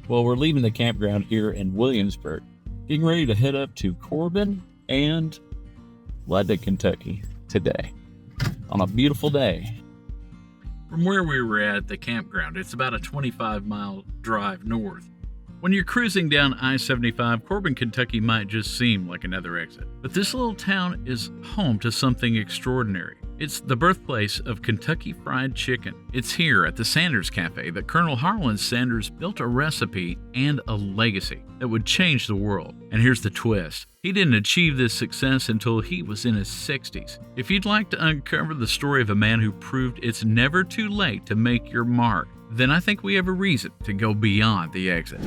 Well, we're leaving the campground here in Williamsburg, getting ready to head up to Corbin and Lydon, Kentucky today on a beautiful day. From where we were at the campground, it's about a 25-mile drive north. When you're cruising down I-75, Corbin, Kentucky might just seem like another exit. But this little town is home to something extraordinary. It's the birthplace of Kentucky Fried Chicken. It's here at the Sanders Cafe that Colonel Harlan Sanders built a recipe and a legacy that would change the world. And here's the twist. He didn't achieve this success until he was in his 60s. If you'd like to uncover the story of a man who proved it's never too late to make your mark, then I think we have a reason to go beyond the exit.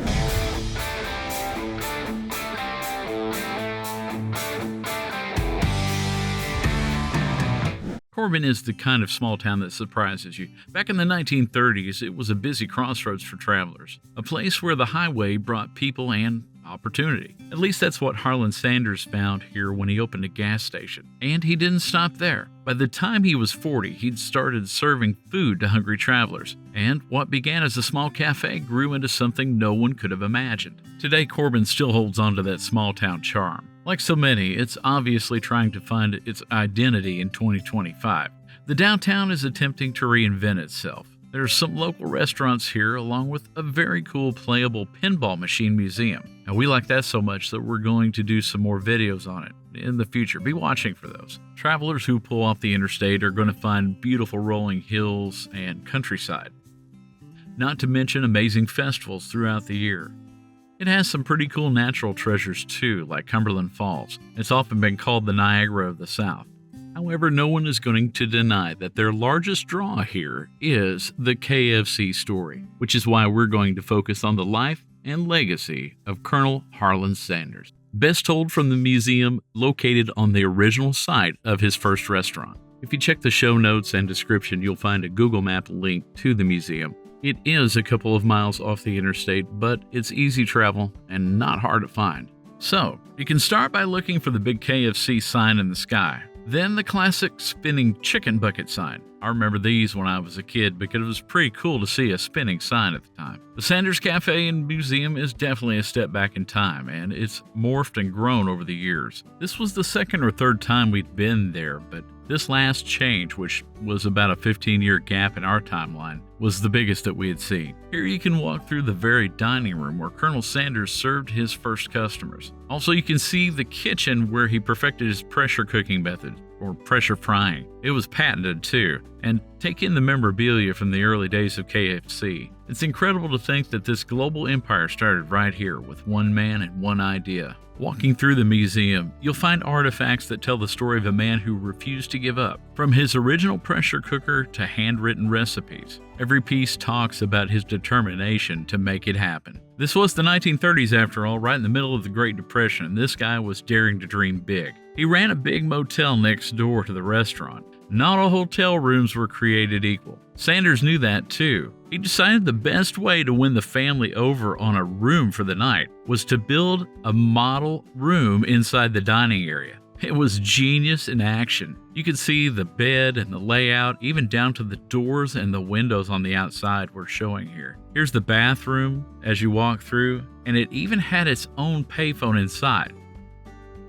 Corbin is the kind of small town that surprises you. Back in the 1930s, it was a busy crossroads for travelers, a place where the highway brought people and opportunity. At least that's what Harlan Sanders found here when he opened a gas station. And he didn't stop there. By the time he was 40, he'd started serving food to hungry travelers. And what began as a small cafe grew into something no one could have imagined. Today, Corbin still holds on to that small town charm. Like so many, it's obviously trying to find its identity in 2025. The downtown is attempting to reinvent itself. There are some local restaurants here, along with a very cool playable pinball machine museum. And we like that so much that we're going to do some more videos on it in the future. Be watching for those. Travelers who pull off the interstate are going to find beautiful rolling hills and countryside. Not to mention amazing festivals throughout the year. It has some pretty cool natural treasures too, like Cumberland Falls. It's often been called the Niagara of the South. However, no one is going to deny that their largest draw here is the KFC story, which is why we're going to focus on the life and legacy of Colonel Harlan Sanders, best told from the museum located on the original site of his first restaurant. If you check the show notes and description, you'll find a Google Map link to the museum. It is a couple of miles off the interstate, but it's easy travel and not hard to find. So, you can start by looking for the big KFC sign in the sky. Then the classic spinning chicken bucket sign. I remember these when I was a kid because it was pretty cool to see a spinning sign at the time. The Sanders Cafe and Museum is definitely a step back in time, and it's morphed and grown over the years. This was the second or third time we'd been there, but this last change, which was about a 15-year gap in our timeline, was the biggest that we had seen. Here you can walk through the very dining room where Colonel Sanders served his first customers. Also, you can see the kitchen where he perfected his pressure cooking method, or pressure frying. It was patented too. And take in the memorabilia from the early days of KFC. It's incredible to think that this global empire started right here with one man and one idea. Walking through the museum, you'll find artifacts that tell the story of a man who refused to give up. From his original pressure cooker to handwritten recipes, every piece talks about his determination to make it happen. This was the 1930s after all, right in the middle of the Great Depression, and this guy was daring to dream big. He ran a big motel next door to the restaurant. Not all hotel rooms were created equal. Sanders knew that too. He decided the best way to win the family over on a room for the night was to build a model room inside the dining area. It was genius in action. You could see the bed and the layout, even down to the doors and the windows on the outside we're showing here. Here's the bathroom as you walk through, and it even had its own payphone inside.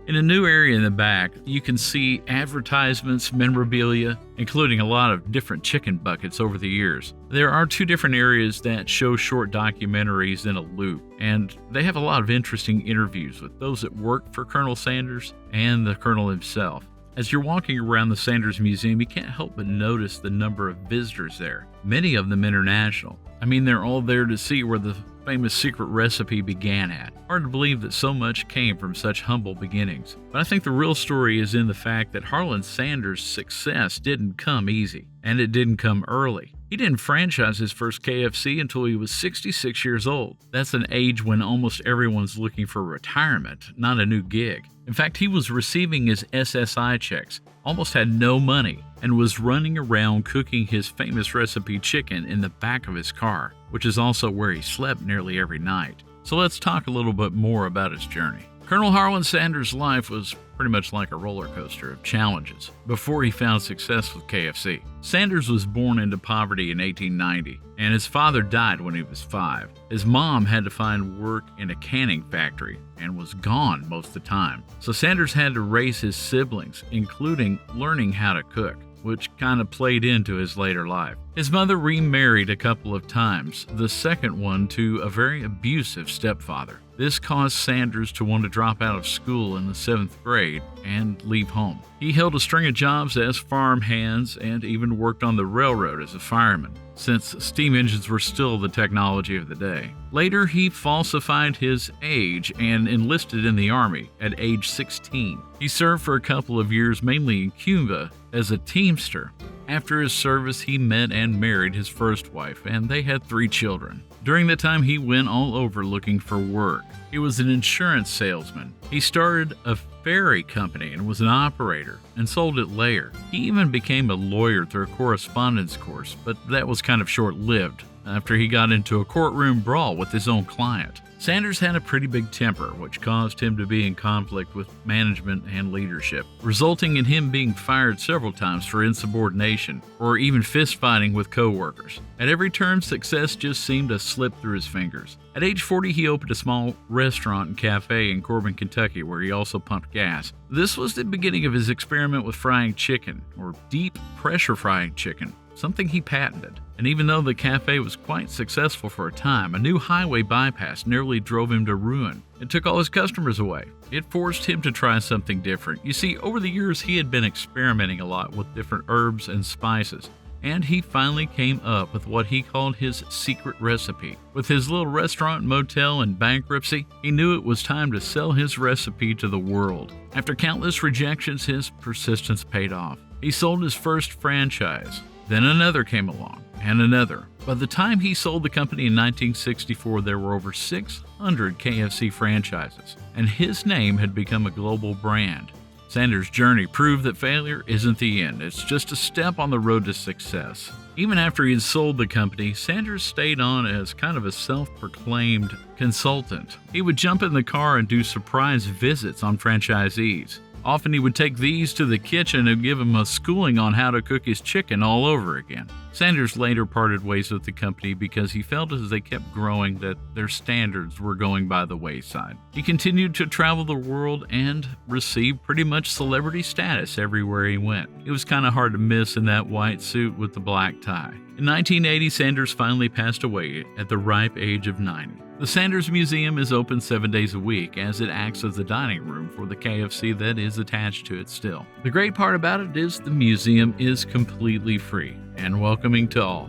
In a new area in the back, you can see advertisements, memorabilia, including a lot of different chicken buckets over the years. There are two different areas that show short documentaries in a loop, and they have a lot of interesting interviews with those that worked for Colonel Sanders and the Colonel himself. As you're walking around the Sanders Museum, you can't help but notice the number of visitors there, many of them international. I mean, they're all there to see where the famous secret recipe began at. Hard to believe that so much came from such humble beginnings. But I think the real story is in the fact that Harlan Sanders' success didn't come easy, and it didn't come early. He didn't franchise his first KFC until he was 66 years old. That's an age when almost everyone's looking for retirement, not a new gig. In fact, he was receiving his SSI checks, almost had no money, and was running around cooking his famous recipe chicken in the back of his car, which is also where he slept nearly every night. So let's talk a little bit more about his journey. Colonel Harlan Sanders' life was pretty much like a roller coaster of challenges before he found success with KFC. Sanders was born into poverty in 1890, and his father died when he was 5. His mom had to find work in a canning factory and was gone most of the time. So Sanders had to raise his siblings, including learning how to cook, which kind of played into his later life. His mother remarried a couple of times, the second one to a very abusive stepfather. This caused Sanders to want to drop out of school in the 7th grade and leave home. He held a string of jobs as farm hands and even worked on the railroad as a fireman, since steam engines were still the technology of the day. Later, he falsified his age and enlisted in the Army at age 16. He served for a couple of years, mainly in Cuba, as a teamster. After his service, he met and married his first wife, and they had 3 children. During that time, he went all over looking for work. He was an insurance salesman. He started a ferry company and was an operator and sold it later. He even became a lawyer through a correspondence course, but that was kind of short-lived after he got into a courtroom brawl with his own client. Sanders had a pretty big temper, which caused him to be in conflict with management and leadership, resulting in him being fired several times for insubordination or even fist-fighting with co-workers. At every turn, success just seemed to slip through his fingers. At age 40, he opened a small restaurant and cafe in Corbin, Kentucky, where he also pumped gas. This was the beginning of his experiment with frying chicken, or deep pressure frying chicken, something he patented. And even though the cafe was quite successful for a time, a new highway bypass nearly drove him to ruin. It took all his customers away. It forced him to try something different. You see, over the years, he had been experimenting a lot with different herbs and spices, and he finally came up with what he called his secret recipe. With his little restaurant, motel, and bankruptcy, he knew it was time to sell his recipe to the world. After countless rejections, his persistence paid off. He sold his first franchise. Then another came along, and another. By the time he sold the company in 1964, there were over 600 KFC franchises, and his name had become a global brand. Sanders' journey proved that failure isn't the end, it's just a step on the road to success. Even after he had sold the company, Sanders stayed on as kind of a self-proclaimed consultant. He would jump in the car and do surprise visits on franchisees. Often he would take these to the kitchen and give them a schooling on how to cook his chicken all over again. Sanders later parted ways with the company because he felt as they kept growing that their standards were going by the wayside. He continued to travel the world and received pretty much celebrity status everywhere he went. It was kind of hard to miss in that white suit with the black tie. In 1980, Sanders finally passed away at the ripe age of 90. The Sanders Museum is open 7 days a week as it acts as the dining room for the KFC that is attached to it still. The great part about it is the museum is completely free and welcoming to all.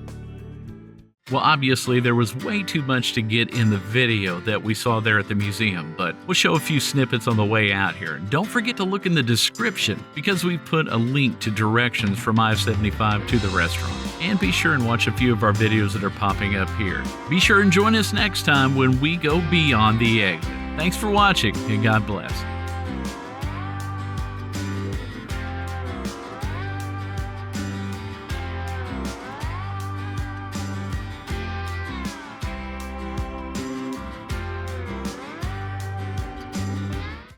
Well, obviously, there was way too much to get in the video that we saw there at the museum, but we'll show a few snippets on the way out here. Don't forget to look in the description because we put a link to directions from I-75 to the restaurant. And be sure and watch a few of our videos that are popping up here. Be sure and join us next time when we go beyond the exit. Thanks for watching, and God bless.